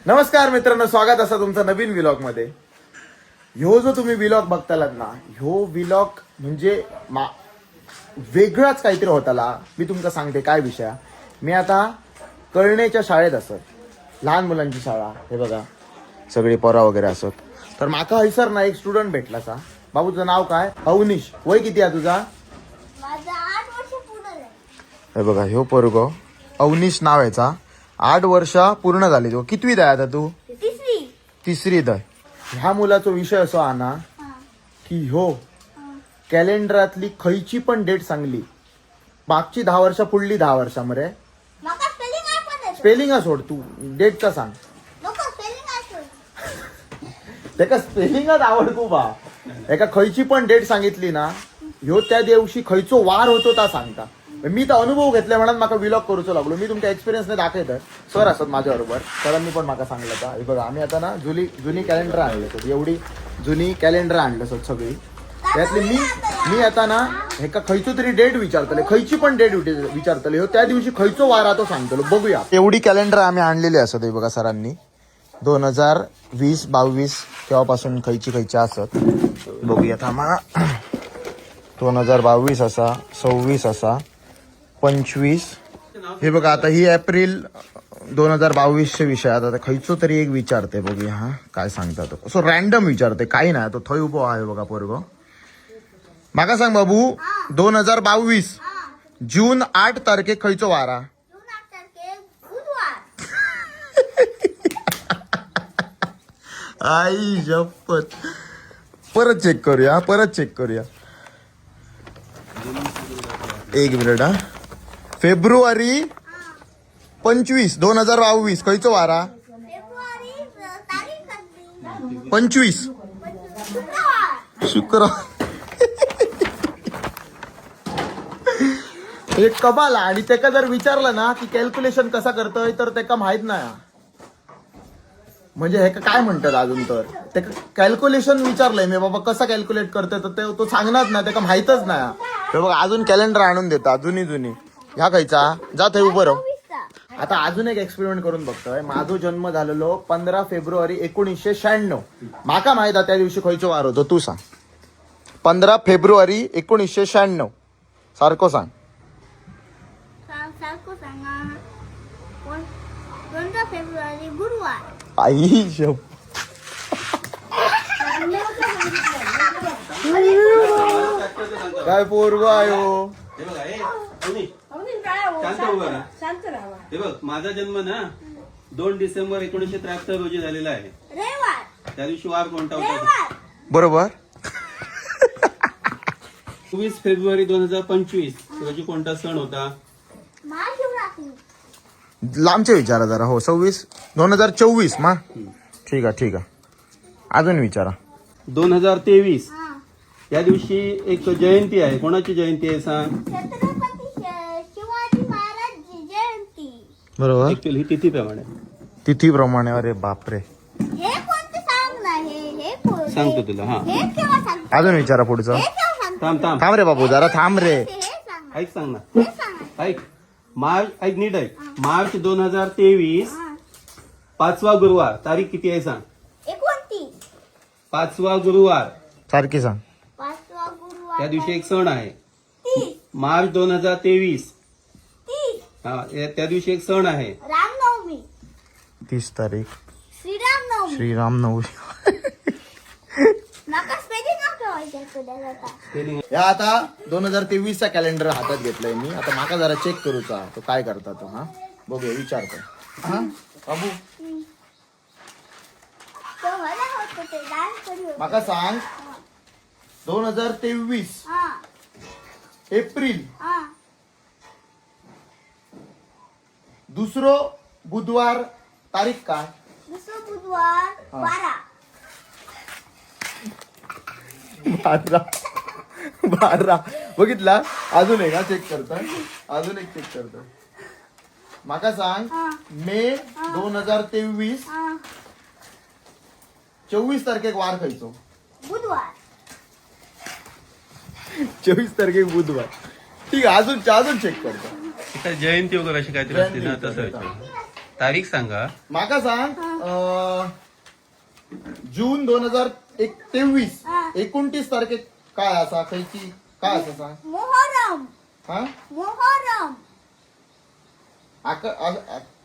नमस्कार मित्रांनो, स्वागत असा तुमचा नवीन व्लॉग मध्ये. ह्यो जो तुम्ही व्लॉग बघतालात ना, ह्यो व्लॉग म्हणजे वेगळाच काहीतरी होताला. मी तुमका सांगते काय विषय. मी आता कळणेच्या शाळेत असत, लहान मुलांची शाळा. हे बघा सगळे पोरा वगैरे असत. तर माका हैसर ना एक स्टुडंट भेटला सा. बाबू तुझं नाव काय? अवनीश. वय किती आहे तुझा? माझा 8 वर्ष पूर्ण झाले. हे बघा ह्यो पोरगो अवनीश नाव याचा. 8 वर्ष पूर्ण झाली. तो कितवीत आहे आता तू? तिसरीत आहे. ह्या मुलाचा विषय असो ना की ह्यो कॅलेंडरातली खयची पण डेट सांगली, मागची 10 वर्ष पुढली 10 वर्षा मरे माका स्पेलिंग आठवत. स्पेलिंग सोड, तू डेटचा सांग. नको स्पेलिंग आठवत. त्याका स्पेलिंगच आवडतो बा. एका खयची पण डेट सांगितली ना, ह्यो त्या दिवशी खयचो वार होतो ता सांगता. मी तर अनुभव घेतले म्हणून माका व्लॉग करूचो लागलो. मी तुमच्या एक्सपिरियन्सने दाखवत. सर असत माझ्या बरोबर, सरांनी पण माका सांगलं का हे बघा आम्ही आता ना जुनी कॅलेंडर आणलं. एवढी जुनी कॅलेंडर आणलं सर सगळी. त्यातली मी आता ना एका खयचो तरी डेट विचारतले, खयची पण डेट विचारतले. हो त्या दिवशी खयचो वार तो सांगतलो. बघूया. एवढी कॅलेंडर आम्ही आणलेली असत. हे बघा सरांनी 2020-22 तेव्हापासून खयची असत. बघूया थांबा. 2022 असा, 26 असा, 25. हे बघा आता ही एप्रिल 2022 विषय. आता खयचो तरी एक विचारते. बघूया हा काय सांगता. तो सो रॅन्डम विचारते, काही नाही. तो थंय उभो आहे बघा पोरगो. माका सांग बाबू, 2022 जून 8 तारखेक खयचो वारा? जून 8 तारखेक बुधवार. आई शपथ. परत चेक करूया. एक मिनिट हा. फेब्रुवारी 25 2022 खयचो वारा? फेब्रुवारी तारीख कधी? 25 शुक्रवार. एक कबाला. आणि त्याका जर विचारलं ना की कॅल्क्युलेशन कसा करतोय तर त्याका माहित नाही. म्हणजे हे काय म्हणतात अजून तर ते कॅल्क्युलेशन विचारलंय मी, बाबा कसा कॅल्क्युलेट करतोय तर तो सांगणार ना, त्याका माहितच नाही. बघा अजून कॅलेंडर आणून देता जुनी ह्या खायचा. जा ते उभं राहू. आता अजून एक एक्सपेरिमेंट करून बघतोय. माझा जन्म झालेलो 15 फेब्रुवारी 1996. माका माहित आहे त्या दिवशी खयचो वार होतो, तू सांग. 15 फेब्रुवारी 1996 सारखं सांग. सारखं सांगा. 15 फेब्रुवारी गुरुवार. आई शप. काय पोरगो आयो. हे बघ, माझा जन्म ना 2 डिसेंबर 1973 रोजी झालेला आहे. रविवार. त्या दिवशी वार कोणता होता? रविवार. बरोबर. 24 फेब्रुवारी 2025 रोजी कोणता सण होता? महाशिवरात्री. लांबचे विचारा जरा. हो 26 2024 मा. ठीक आहे. अजून विचारा. 2023 हा. या दिवशी एक जयंती आहे. कोणाची जयंती आहे सांग? छत्रपती शिवाजी महाराज जयंती. बरोबर. ऍक्च्युअली ही तिथीप्रमाणे. तिथीप्रमाणे. अरे बापरे. हे कोणते सांग ना. हे सांगतो तुला. हा, हे केव्हा सांगतो? अजून विचारा पुढचं. हे केव्हा सांगतो? थांब रे बाबू, जरा थांब रे. हे सांग ना. सांग ना. हे सांग ना. ऐक. नीट ऐक. मार्च 2023 हा. 5वा गुरुवार. तारीख किती आहे सांग? 29. 5वा गुरुवार. सारखी सांग. 5वा गुरुवार. त्या दिवशी एक सण आहे. 30. मार्च 2023. 30. हा, त्या दिवशी एक सण आहे. रामनवमी. 30 तारीख श्रीरामनवमी. श्रीरामनवमी. नका स्पेलिंग आठवायचं तुला आता. या आता 2023 चा कॅलेंडर हातात घेतलाय मी. आता माका जरा चेक करूचा तो काय करता तो. हा बघूया विचारतो. हा बाबू तो मला होतं ते डान्स करू होतं. माका सांग. 2023 हा. एप्रिल हा. दुसरो बुधवार तारीख काय? दुसरा बुधवार हा. 12. 12 बघितला. अजून एक चेक करतोय. माका सांग. हा. मे 2023 हा. 24 तारखेक वार खायचो? बुधवार. 24 तारखेक बुधवार. ठीक आहे, अजून चेक करतो. जयंती वगैरे अशी काहीतरी असते ना, तसं विचार. तारीख सांगा. माका सांग जून 2023 हा. 29 तारखेक काय असा खयची काय असा सांग मोहरम हा मोहरम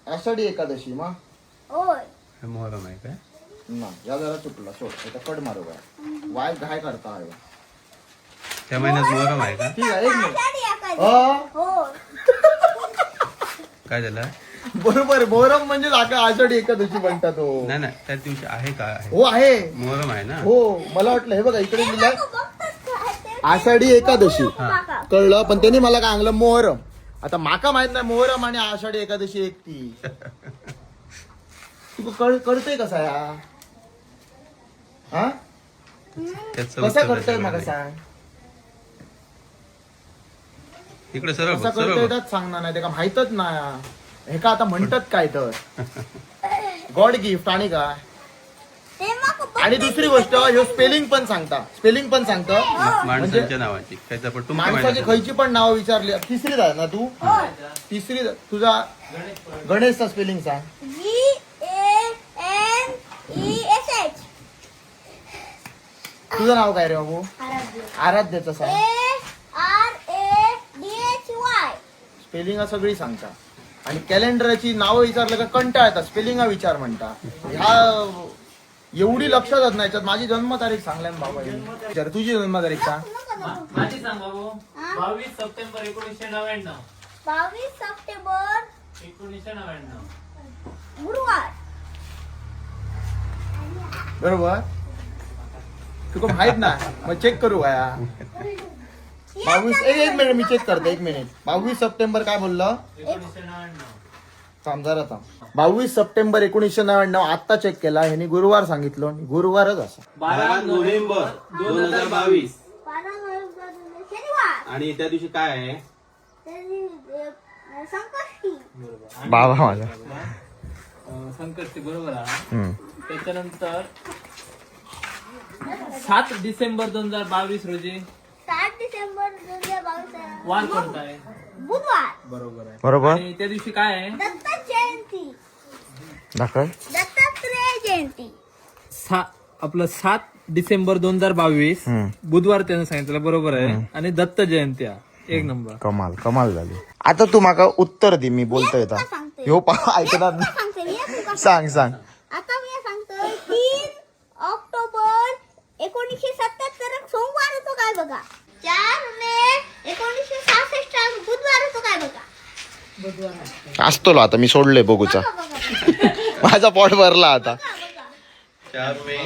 आषाढी एकादशी मा होय मोहरम आहे काय ना या जरा चुकला सोड आता कड मारू काय वाय घाय करता आहे त्या महिन्यात मोहरम आहे का ठीक आहे एक मिनिट आषाढी एकादशी. अ, होय काय झालं बरोबर मोहरम म्हणजे आषाढी एकादशी म्हणतात हो नाही नाही त्या दिवशी आहे का आहे हो आहे मोहरम आहे ना हो मला वाटलं हे बघा इकडे लिहिलंय बघतात काय ते? आषाढी एकादशी माका. कळलं पण त्यांनी मला काय सांगलं मोहरम आता माका माहित नाही मोहरम आणि आषाढी एकादशी एक ती तू कळतंय कसा या हा त्याचं कसा उत्तर करतोय द्यायचं मला नाही. सांग इकडे सरळ कसा बघ, सरळ करतोय बघ. त्याच सांगणार नाही त्याला माहितच नाही हे का आता म्हणतात काय तर गॉड गिफ्ट आणि काय ते माका बघतात. आणि दुसरी गोष्ट ह्यो स्पेलिंग पण सांगता माणसांच्या नावाची त्याचा पण तुमच्या माणसाची महिन्यात खयची पण नाव विचारली तिसरीच आहे ना तू तिसरी तुझा गणेशचा स्पेलिंग सांग GANESH तुझं नाव काय रे बाबू आराध्य आराध्याचं सांग ARADHY स्पेलिंग सगळी सांगता आणि कॅलेंडरची नावं विचारलं का कंटाळतात स्पेलिंग विचार म्हणता ह्या एवढी लक्षात येत नाही याच्यात माझी जन्मतारीख सांगल्या ना बाबा विचार तुझी जन्मतारीख सांग माझी सांग बाबू 22 सप्टेंबर 1999 22 सप्टेंबर 1999 गुरुवार बरोबर तुला माहित ना मग चेक करू का 22 एक मिनिट मी चेक करतो 1 मिनिट 22 सप्टेंबर काय बोललं 1999 थांब जरा थांब 22 सप्टेंबर 1999 आत्ता चेक केला ह्यानी गुरुवार सांगितलं आणि गुरुवारच असा 12 नोव्हेंबर 2022 12 नोव्हेंबर शनिवार आणि त्या दिवशी काय आहे संकष्टी बरोबर बाबा माझा संकष्टी बरोबर आहे त्याच्यानंतर 7 डिसेंबर 2022 रोजी 7 डिसेंबर 2022 वार कोणता आहे बुधवार बरोबर आहे बरोबर आणि त्या दिवशी काय आहे दत्त जयंती दाखल दत्तात्रेय जयंती आपलं 7 डिसेंबर 2022 बुधवार त्यानं सांगितलं बरोबर आहे आणि दत्त जयंती आहे. एक नंबर कमाल झाली आता तू माका उत्तर दे मी बोलतोय आता सांगते. ह्यो ऐकणार मी सांगते मी तुका सांग आता मी सांगतोय 3 ऑक्टोबर 1977 सोमवार होतो काय बघा 4 मे 1966 बुधवार होतो काय बघा असतो आता मी सोडलोय बघूचा बघा माझा पॉट भरला आता 4 मे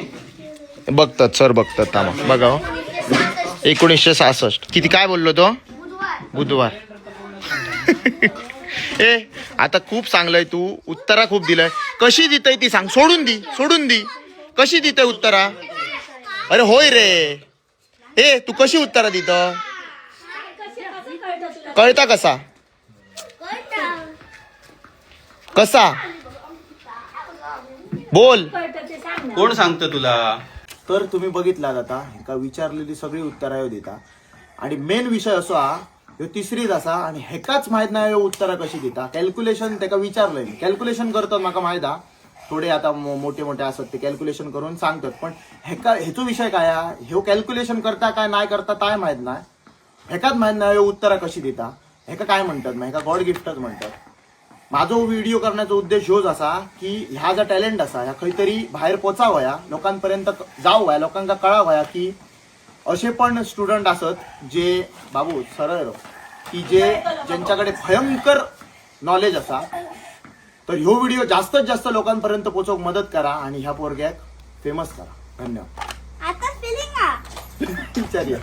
बघतात सर बघतात थांबा बघा हो. 1966 किती काय बोललो तो बुधवार ए आता खूप चांगलंय तू उत्तरा खूप दिलंय कशी देतय ती सांग सोडून दी कशी देतय उत्तरा अरे होय रे ए तू कशी उत्तरा देत कळता कसा बोल कोण सांगतं तुला तर तुम्ही बघितलात आता एका विचारलेली सगळी उत्तरा देता आणि मेन विषय असो हा ह्यो तिसरीच असा आणि हेकाच माहित नाही ह्यो उत्तरा कशी दिता कॅल्क्युलेशन त्याका विचारलंय कॅल्क्युलेशन करतात माका माहित हा थोडे आता मोठे असतात ते कॅल्क्युलेशन करून सांगतात पण हेचो विषय काय हा ह्यो कॅल्क्युलेशन करता काय नाही करता काय माहित नाही हेकाच माहित नाही ह्यो उत्तरा कशी दिता हेका काय म्हणतात मग हेका गॉड गिफ्टच म्हणतात माझो व्हिडिओ करण्याचा उद्देश ह्योच असा की ह्या जो टॅलेंट असा ह्या खंयतरी बाहेर पोचावया लोकांपर्यंत जावया लोकांका कळावया की असे पण स्टुडंट असत जे बाबू सरळ की ज्यांच्याकडे भयंकर नॉलेज असा तर ह्यो व्हिडिओ जास्तीत जास्त लोकांपर्यंत पोहोचवूक मदत करा आणि ह्या पोरग्याक फेमस करा धन्यवाद आता स्पेलिंग विचारूया